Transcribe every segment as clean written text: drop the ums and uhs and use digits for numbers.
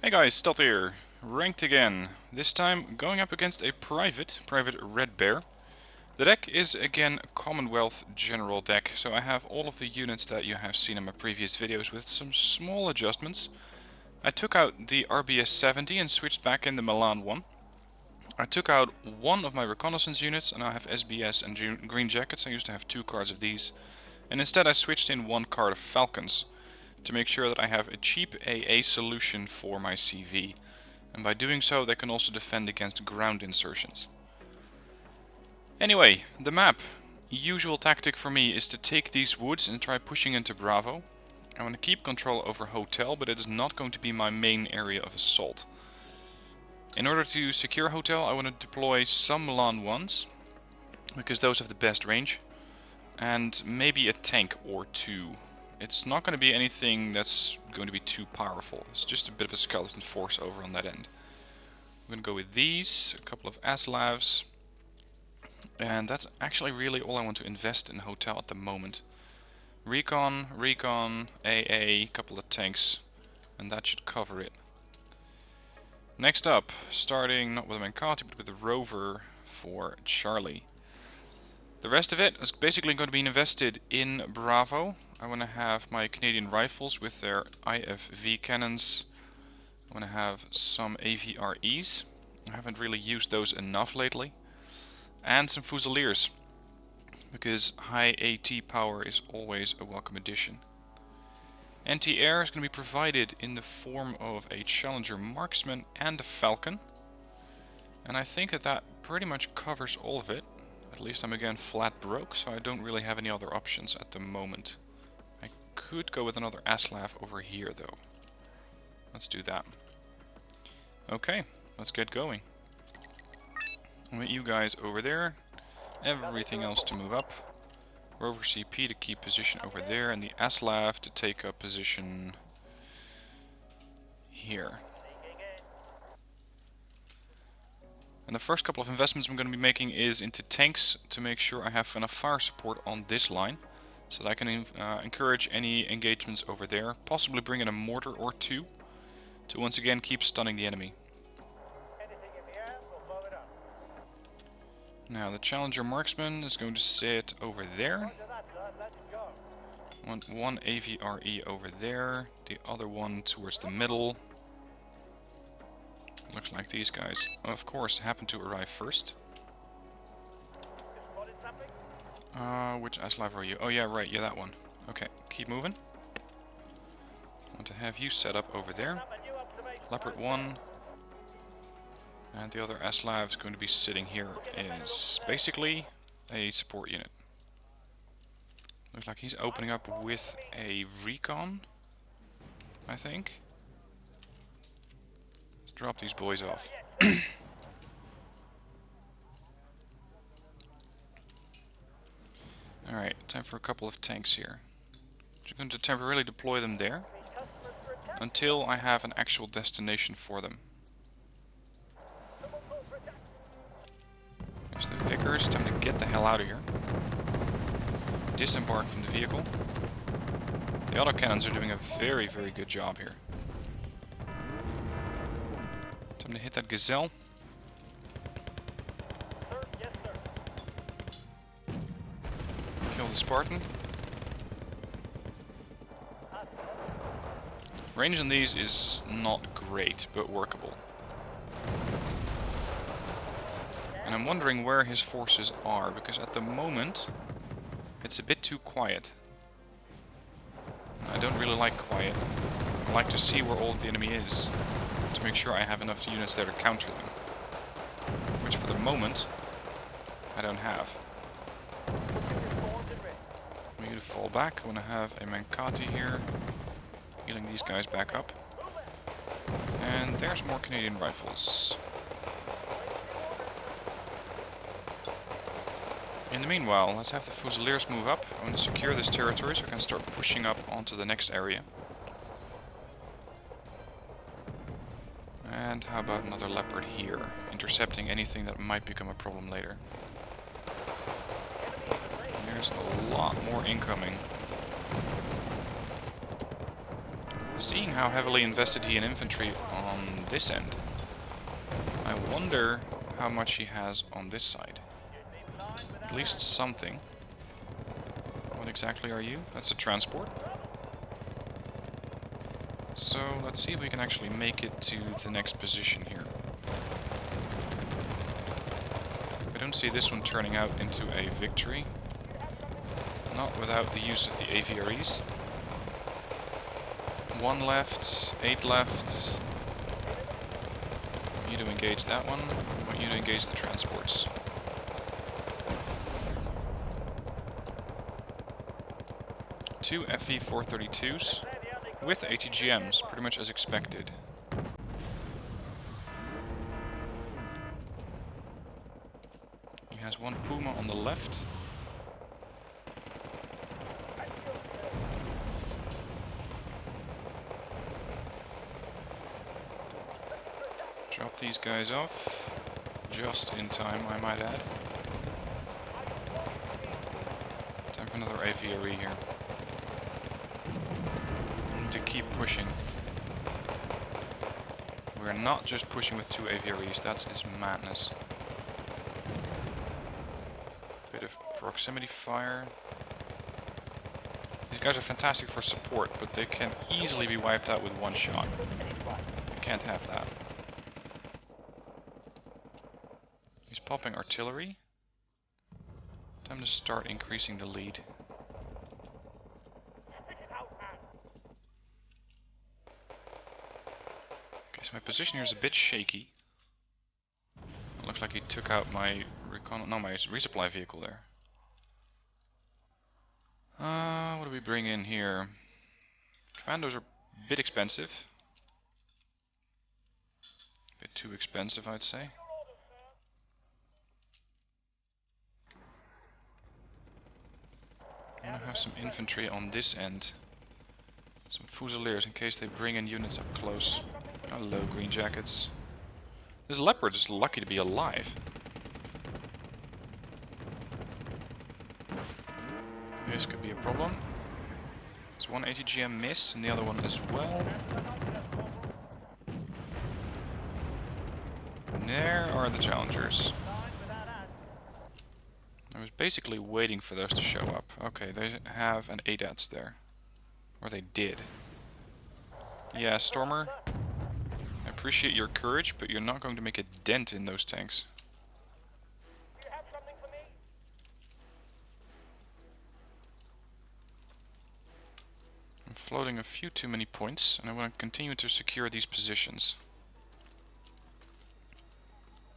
Hey guys, Stealth here, ranked again. This time going up against a Private Red Bear. The deck is again a Commonwealth general deck, so I have all of the units that you have seen in my previous videos with some small adjustments. I took out the RBS 70 and switched back in the Milan one. I took out one of my reconnaissance units and I have SBS and Green Jackets. I used to have two cards of these. And instead I switched in one card of Falcons, to make sure that I have a cheap AA solution for my CV. And by doing so they can also defend against ground insertions. Anyway, the map. Usual tactic for me is to take these woods and try pushing into Bravo. I want to keep control over Hotel, but it is not going to be my main area of assault. In order to secure Hotel I want to deploy some Milan 1s, because those have the best range. And maybe a tank or two. It's not going to be anything that's going to be too powerful. It's just a bit of a skeleton force over on that end. I'm going to go with these, a couple of Aslavs. And that's actually really all I want to invest in Hotel at the moment. Recon, AA, couple of tanks. And that should cover it. Next up, starting not with a Mancati but with a Rover for Charlie. The rest of it is basically going to be invested in Bravo. I want to have my Canadian rifles with their IFV cannons. I want to have some AVREs. I haven't really used those enough lately. And some Fusiliers, because high AT power is always a welcome addition. Anti-air is going to be provided in the form of a Challenger Marksman and a Falcon. And I think that pretty much covers all of it. At least I'm again flat broke, so I don't really have any other options at the moment. I could go with another Aslav over here though. Let's do that. Okay, let's get going. I'll get you guys over there. Everything else to move up. Rover CP to keep position over there, and the Aslav to take up position here. And the first couple of investments I'm going to be making is into tanks to make sure I have enough fire support on this line, so that I can encourage any engagements over there. Possibly bring in a mortar or two to once again keep stunning the enemy. Now the Challenger Marksman is going to sit over there. Want one AVRE over there, the other one towards the middle. Looks like these guys, of course, happen to arrive first. Which Aslav are you? Oh yeah, right, yeah, that one. Okay, keep moving. I want to have you set up over there. Leopard 1. And the other Aslav is going to be sitting here as basically a support unit. Looks like he's opening up with a recon, I think. Drop these boys off. Alright, time for a couple of tanks here. Just going to temporarily deploy them there until I have an actual destination for them. There's the Vickers, time to get the hell out of here. Disembark from the vehicle. The autocannons are doing a very, very good job here. Time to hit that Gazelle. Kill the Spartan. Range on these is not great, but workable. And I'm wondering where his forces are, because at the moment it's a bit too quiet. I don't really like quiet. I like to see where all of the enemy is, to make sure I have enough units there to counter them. Which for the moment, I don't have. I want you to fall back. I want to have a Mancati here, healing these guys back up. And there's more Canadian rifles. In the meanwhile, let's have the Fusiliers move up. I want to secure this territory so I can start pushing up onto the next area. And how about another Leopard here, intercepting anything that might become a problem later. There's a lot more incoming. Seeing how heavily invested he in infantry on this end, I wonder how much he has on this side. At least something. What exactly are you? That's a transport. So let's see if we can actually make it to the next position here. I don't see this one turning out into a victory. Not without the use of the aviaries. 1 left, 8 left. I want you to engage that one. I want you to engage the transports. Two FV-432s with ATGMs, pretty much as expected. He has 1 Puma on the left. Drop these guys off, just in time, I might add. Time for another aviary here. I need to keep pushing. We're not just pushing with 2 aviaries, that is madness. Bit of proximity fire. These guys are fantastic for support, but they can easily be wiped out with 1 shot. I can't have that. He's popping artillery. Time to start increasing the lead. Okay, so my position here is a bit shaky. It looks like he took out my my resupply vehicle there. What do we bring in here? Commandos are a bit expensive. A bit too expensive, I'd say. I want to have some infantry on this end. Some Fusiliers in case they bring in units up close. Hello, green jackets. This leopard is lucky to be alive. This could be a problem. It's 1 ATGM miss and the other one as well. And there are the challengers. I was basically waiting for those to show up. Okay, they have an ADATS there. Or they did. Yeah, Stormer. I appreciate your courage, but you're not going to make a dent in those tanks. I'm floating a few too many points, and I want to continue to secure these positions.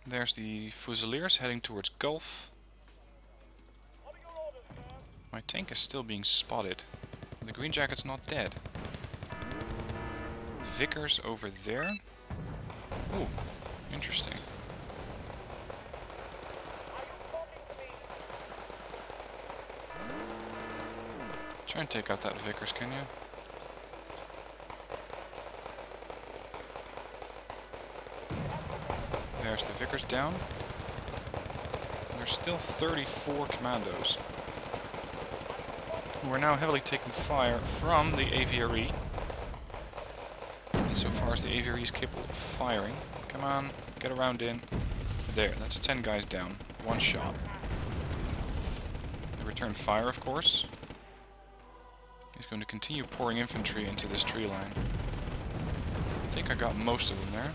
There's the Fusiliers heading towards Gulf. My tank is still being spotted. The green jacket's not dead. Vickers over there. Ooh, interesting. Try and take out that Vickers, can you? There's the Vickers down. There's still 34 commandos, who are now heavily taking fire from the aviary. Insofar as the aviary is capable of firing. Come on, get around in. There, that's 10 guys down. 1 shot. They return fire, of course. He's going to continue pouring infantry into this tree line. I think I got most of them there.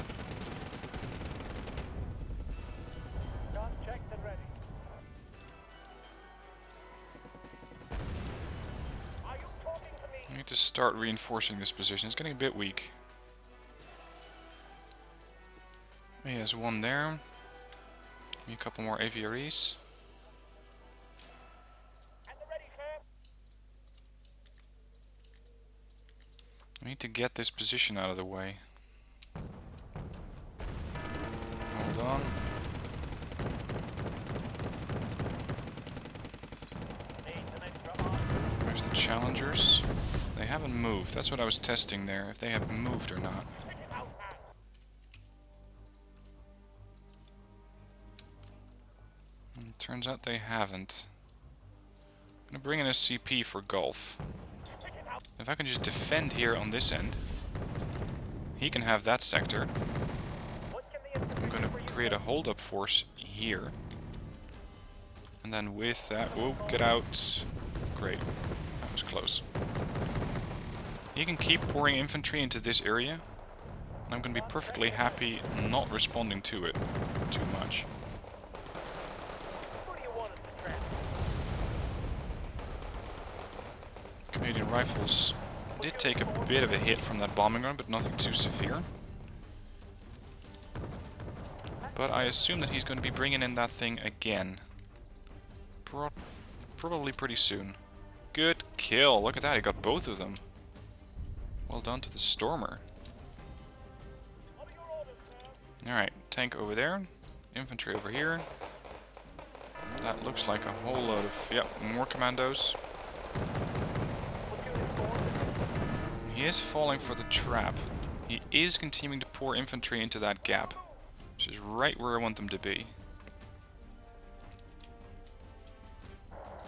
I need to start reinforcing this position. It's getting a bit weak. He has 1 there. Maybe a couple more aviaries. I need to get this position out of the way. Hold on. There's the challengers. They haven't moved. That's what I was testing there, if they have moved or not. And turns out they haven't. I'm going to bring in a CP for Gulf. If I can just defend here on this end, He can have that sector. I'm going to create a hold-up force here. And then with that... Whoa, get out. Great. That was close. He can keep pouring infantry into this area. And I'm going to be perfectly happy not responding to it too much. Canadian Rifles did take a bit of a hit from that bombing run, but nothing too severe. But I assume that he's going to be bringing in that thing again. Probably pretty soon. Good kill. Look at that, he got both of them. Well done to the Stormer. Alright, tank over there. Infantry over here. That looks like a whole load of... Yep, more commandos. He is falling for the trap. He is continuing to pour infantry into that gap, which is right where I want them to be.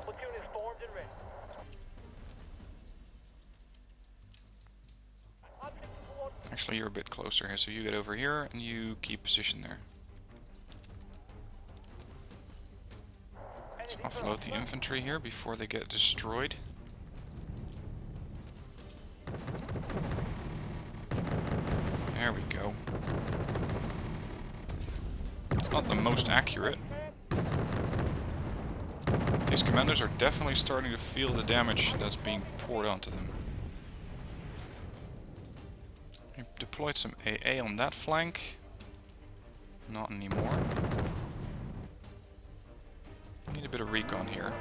Platoon is formed and ready. Actually, you're a bit closer here, so you get over here and you keep position there. Let's offload the infantry here before they get destroyed. There we go. It's not the most accurate. These commanders are definitely starting to feel the damage that's being poured onto them. I deployed some AA on that flank. Not anymore. Need a bit of recon here.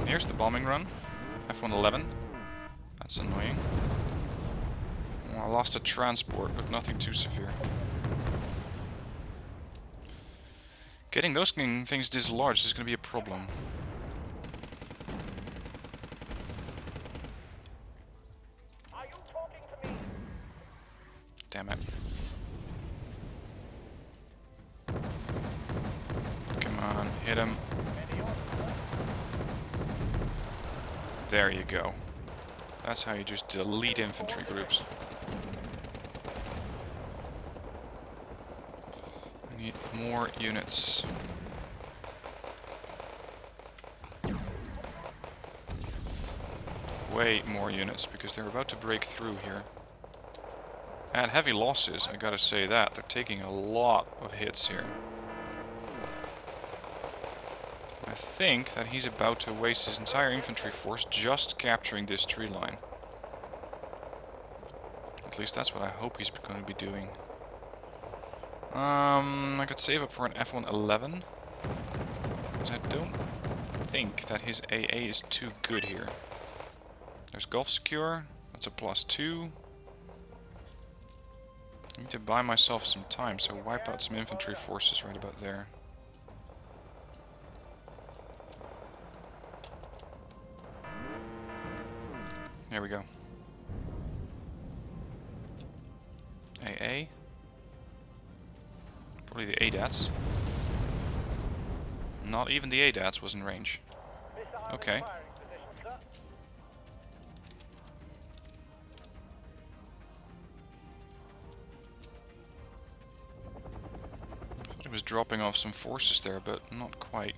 Here's the bombing run. F-111. That's annoying. Well, I lost a transport, but nothing too severe. Getting those things dislodged is going to be a problem. Are you talking to me? Damn it. Come on, hit him. There you go. That's how you just delete infantry groups. I need more units. Way more units, because they're about to break through here. At heavy losses, I gotta say that. They're taking a lot of hits here. I think that he's about to waste his entire infantry force just capturing this tree line. At least that's what I hope he's going to be doing. I could save up for an F-111, because I don't think that his AA is too good here. There's Gulf Secure, that's a +2. I need to buy myself some time, so wipe out some infantry forces right about there. There we go. AA. Probably the ADATs. Not even the ADATs was in range. Okay. I thought he was dropping off some forces there, but not quite.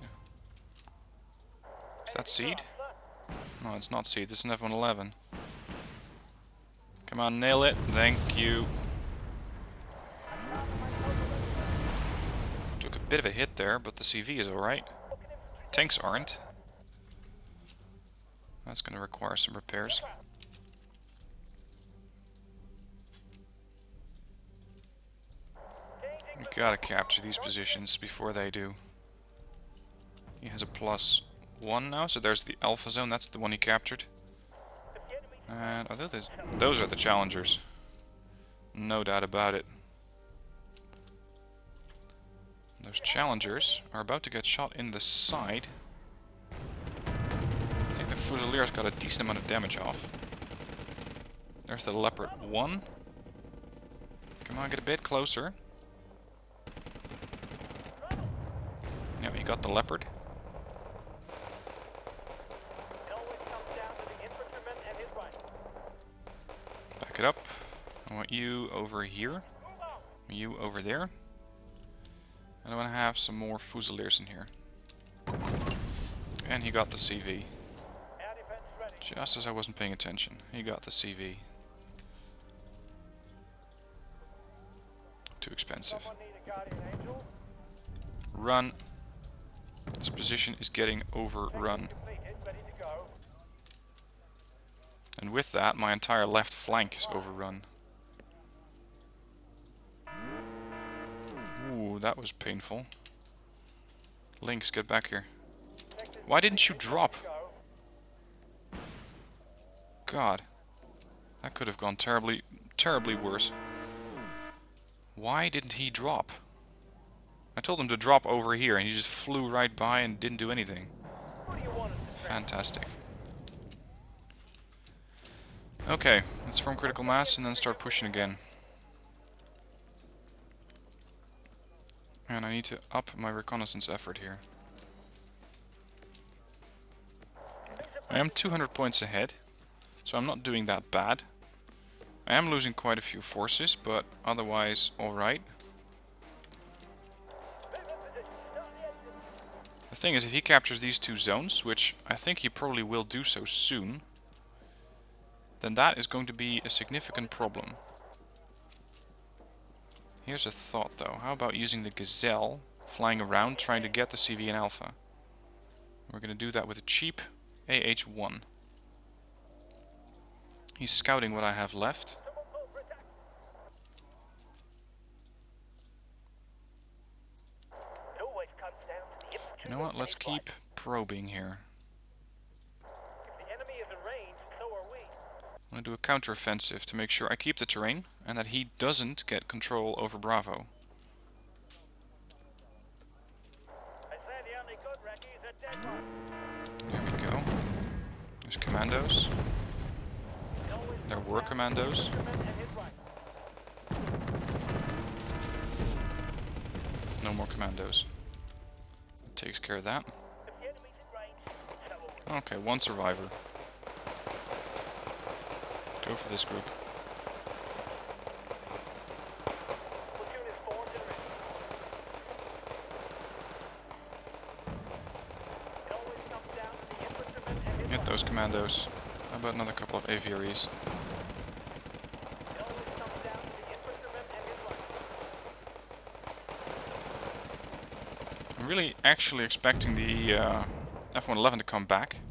Is that seed? No, it's not seed. This is an F-111. Come on, nail it. Thank you. Took a bit of a hit there, but the CV is alright. Tanks aren't. That's going to require some repairs. We gotta capture these positions before they do. He has a +1 now, so there's the Alpha Zone. That's the one he captured. And those are the challengers. No doubt about it. Those challengers are about to get shot in the side. I think the Fusiliers got a decent amount of damage off. There's the Leopard 1. Come on, get a bit closer. Yeah, he got the Leopard. Back it up. I want you over here. You over there. And I want to have some more Fusiliers in here. And he got the CV. Just as I wasn't paying attention. He got the CV. Too expensive. Run. This position is getting overrun. And with that, my entire left flank is overrun. Ooh, that was painful. Lynx, get back here. Why didn't you drop? God. That could have gone terribly, terribly worse. Why didn't he drop? I told him to drop over here and he just flew right by and didn't do anything. Fantastic. Okay, let's form critical mass and then start pushing again. And I need to up my reconnaissance effort here. I am 200 points ahead, so I'm not doing that bad. I am losing quite a few forces, but otherwise alright. The thing is, if he captures these two zones, which I think he probably will do so soon, then that is going to be a significant problem. Here's a thought though. How about using the Gazelle, flying around, trying to get the CV in Alpha? We're going to do that with a cheap AH-1. He's scouting what I have left. You know what? Let's keep probing here. I'm going to do a counter-offensive to make sure I keep the terrain and that he doesn't get control over Bravo. There we go. There's commandos. There were commandos. No more commandos. That takes care of that. Okay, one survivor. Go for this group. Hit those commandos. How about another couple of aviaries? I'm really actually expecting the F-111 to come back,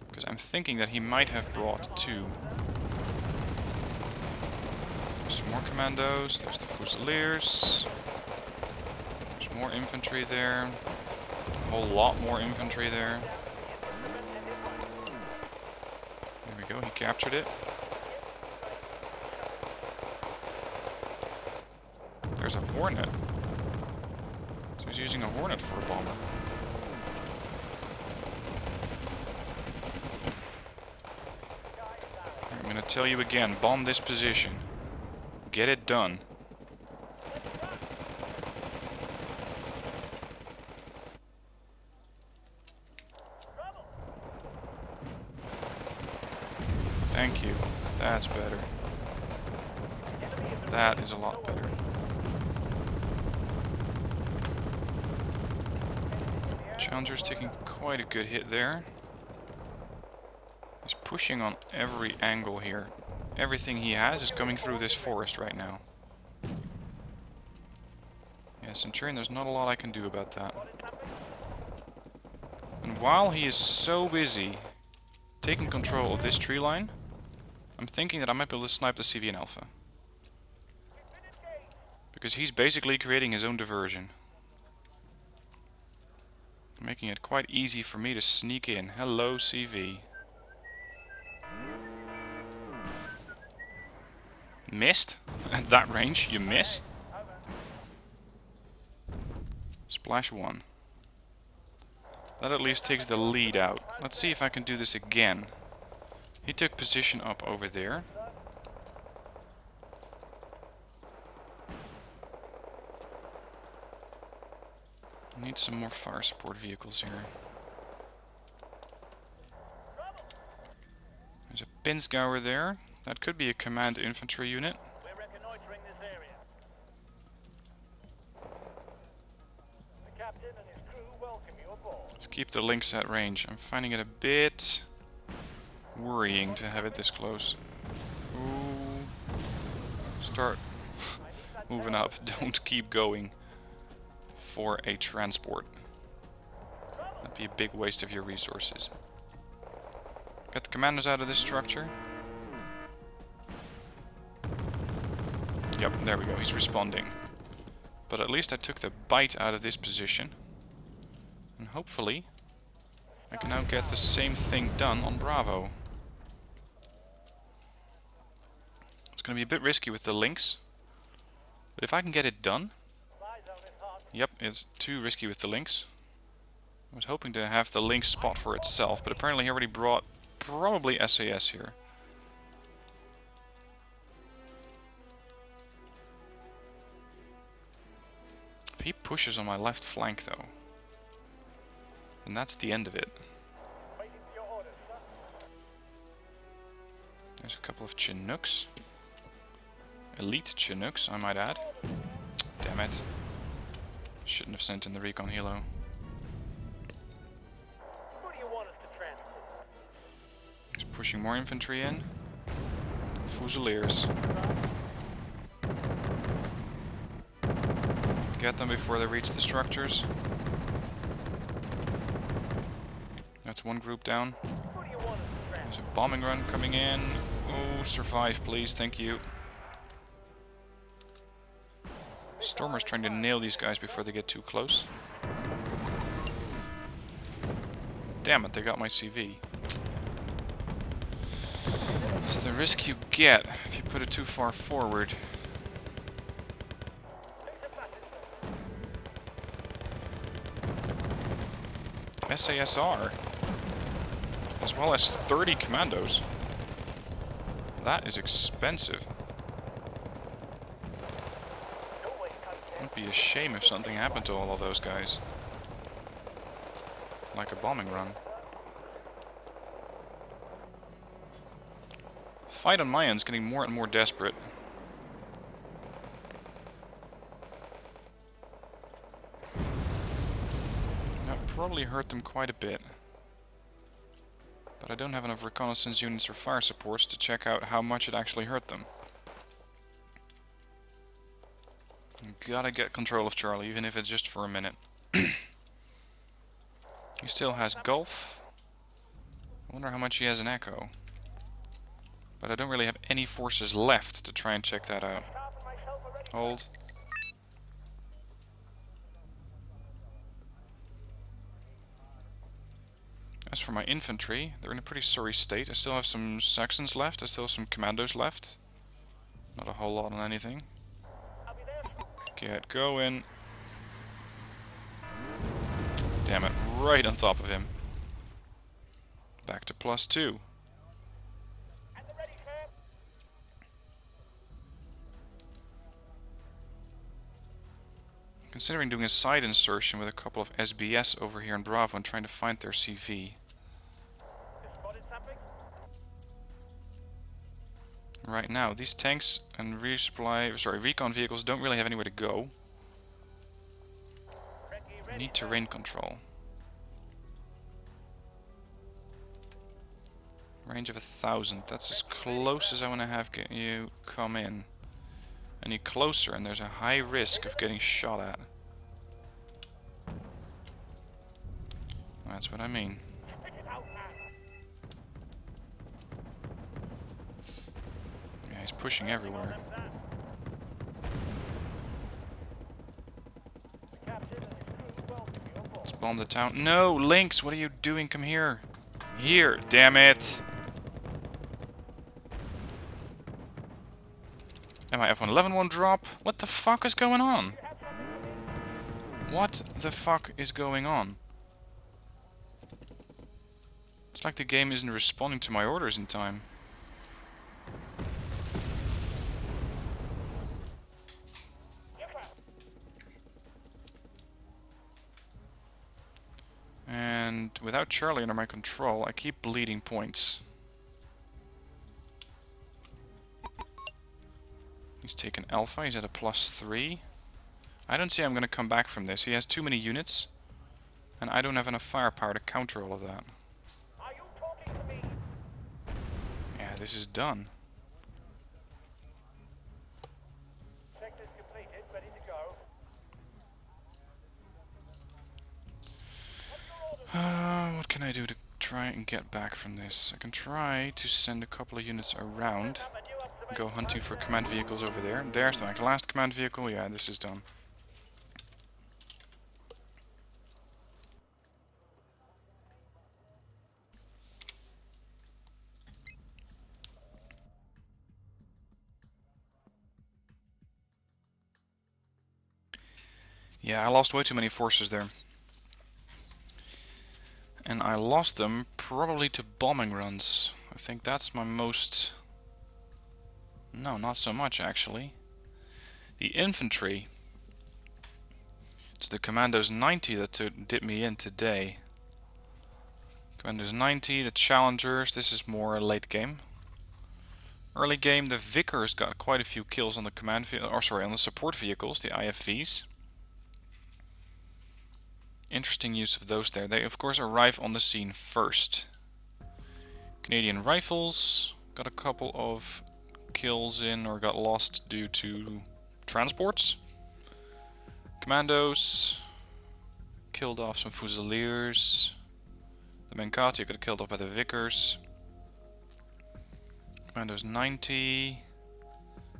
because I'm thinking that he might have brought two. There's more commandos, there's the Fusiliers, there's more infantry there, a whole lot more infantry there. There we go, he captured it. There's a Hornet. So he's using a Hornet for a bomber. I'm gonna tell you again, bomb this position. Get it done. Thank you. That's better. That is a lot better. Challenger's taking quite a good hit there. He's pushing on every angle here. Everything he has is coming through this forest right now. Yeah, Centurion, there's not a lot I can do about that. And while he is so busy taking control of this tree line, I'm thinking that I might be able to snipe the CV in Alpha. Because he's basically creating his own diversion. Making it quite easy for me to sneak in. Hello, CV. Missed? At that range, you miss? Splash 1. That at least takes the lead out. Let's see if I can do this again. He took position up over there. I need some more fire support vehicles here. There's a Pinzgauer there. That could be a command infantry unit. We're reconnoitering this area. The captain and his crew welcome you aboard. Let's keep the links at range. I'm finding it a bit worrying to have it this close. Ooh. Start moving up. Don't keep going for a transport. That'd be a big waste of your resources. Get the commandos out of this structure. Yep, there we go. He's responding. But at least I took the bite out of this position. And hopefully I can now get the same thing done on Bravo. It's going to be a bit risky with the links. But if I can get it done... Yep, it's too risky with the links. I was hoping to have the link spot for itself, but apparently he already brought probably SAS here. If he pushes on my left flank though, then that's the end of it. There's a couple of Chinooks. Elite Chinooks, I might add. Damn it. Shouldn't have sent in the recon helo. Who do you want us to transport? He's pushing more infantry in. Fusiliers. Get them before they reach the structures. That's one group down. Who do you want us to transport? There's a bombing run coming in. Oh, survive please, thank you. Stormer's trying to nail these guys before they get too close. Damn it, they got my CV. It's the risk you get if you put it too far forward. SASR. As well as 30 commandos. That is expensive. It'd be a shame if something happened to all of those guys. Like a bombing run. Fight on my end's getting more and more desperate. That probably hurt them quite a bit. But I don't have enough reconnaissance units or fire supports to check out how much it actually hurt them. Gotta get control of Charlie, even if it's just for a minute. He still has Gulf. I wonder how much he has in Echo. But I don't really have any forces left to try and check that out. Hold. As for my infantry, they're in a pretty sorry state. I still have some Saxons left, I still have some commandos left. Not a whole lot on anything. Get going. Damn it, right on top of him. Back to +2. Considering doing a side insertion with a couple of SBS over here in Bravo and trying to find their CV. Right now, these tanks and recon vehicles don't really have anywhere to go. I need terrain control. Range of 1,000. That's as close as I want to have you come in. Any closer and there's a high risk of getting shot at. That's what I mean. Yeah, he's pushing everywhere. Let's bomb the town. No, Lynx, what are you doing? Come here. Here, damn it. My F-111 won't drop. What the fuck is going on? What the fuck is going on? It's like the game isn't responding to my orders in time. And without Charlie under my control, I keep bleeding points. He's taken Alpha, he's at a +3. I don't see I'm going to come back from this. He has too many units, and I don't have enough firepower to counter all of that. Are you talking to me? Yeah, this is done. Sector's completed, ready to go. What's your orders? What can I do to try and get back from this? I can try to send a couple of units around. Have a new observation. Go hunting for command vehicles over there. There's my last command vehicle. Yeah, this is done. Yeah, I lost way too many forces there. And I lost them probably to bombing runs. I think that's my most... No, not so much actually. The infantry. It's the Commandos 90 that did me in today. Commandos 90, the Challengers, this is more late game. Early game, the Vickers got quite a few kills on the on the support vehicles, the IFVs. Interesting use of those there. They of course arrive on the scene first. Canadian Rifles got a couple of kills in or got lost due to transports. Commandos killed off some Fusiliers. The Menkati got killed off by the Vickers. Commandos 90.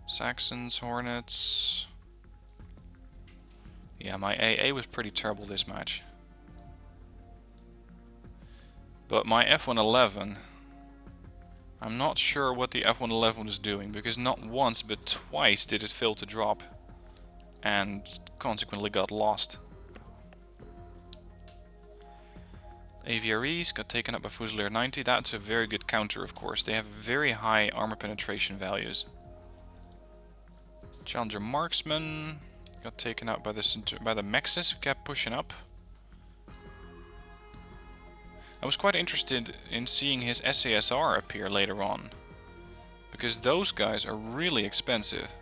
Saxons, Hornets. Yeah, my AA was pretty terrible this match. But my F111, I'm not sure what the F111 is doing, because not once but twice did it fail to drop and consequently got lost. AVREs got taken up by Fusilier 90. That's a very good counter, of course. They have very high armor penetration values. Challenger Marksman got taken out by the Mexes, who kept pushing up. I was quite interested in seeing his SASR appear later on, because those guys are really expensive.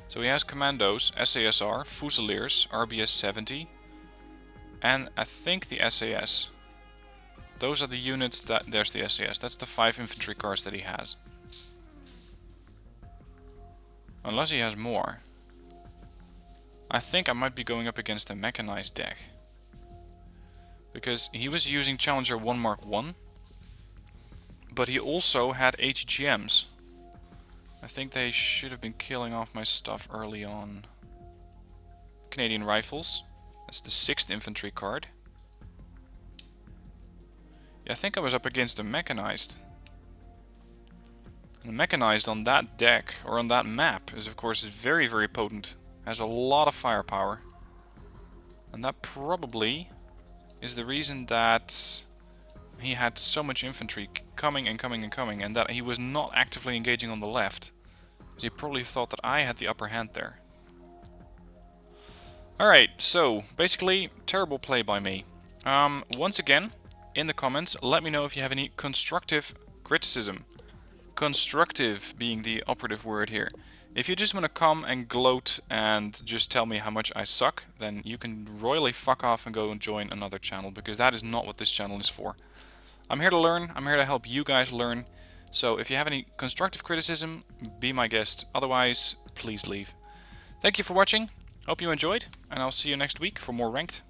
So he has Commandos, SASR, Fusiliers, RBS 70, and I think the SAS. Those are the units that... There's the SAS. That's the 5 infantry cars that he has. Unless he has more. I think I might be going up against a mechanized deck. Because he was using Challenger 1 Mark 1. But he also had HGMs. I think they should have been killing off my stuff early on. Canadian Rifles. That's the 6th infantry card. Yeah, I think I was up against a mechanized. And the mechanized on that deck, or on that map, is of course very, very potent. Has a lot of firepower. And that probably is the reason that he had so much infantry coming and coming and coming, and that he was not actively engaging on the left. Because he probably thought that I had the upper hand there. Alright, so basically, terrible play by me. Once again, in the comments, let me know if you have any constructive criticism. Constructive being the operative word here. If you just want to come and gloat and just tell me how much I suck, then you can royally fuck off and go and join another channel, because that is not what this channel is for. I'm here to learn, I'm here to help you guys learn, so if you have any constructive criticism, be my guest. Otherwise, please leave. Thank you for watching, hope you enjoyed, and I'll see you next week for more Ranked.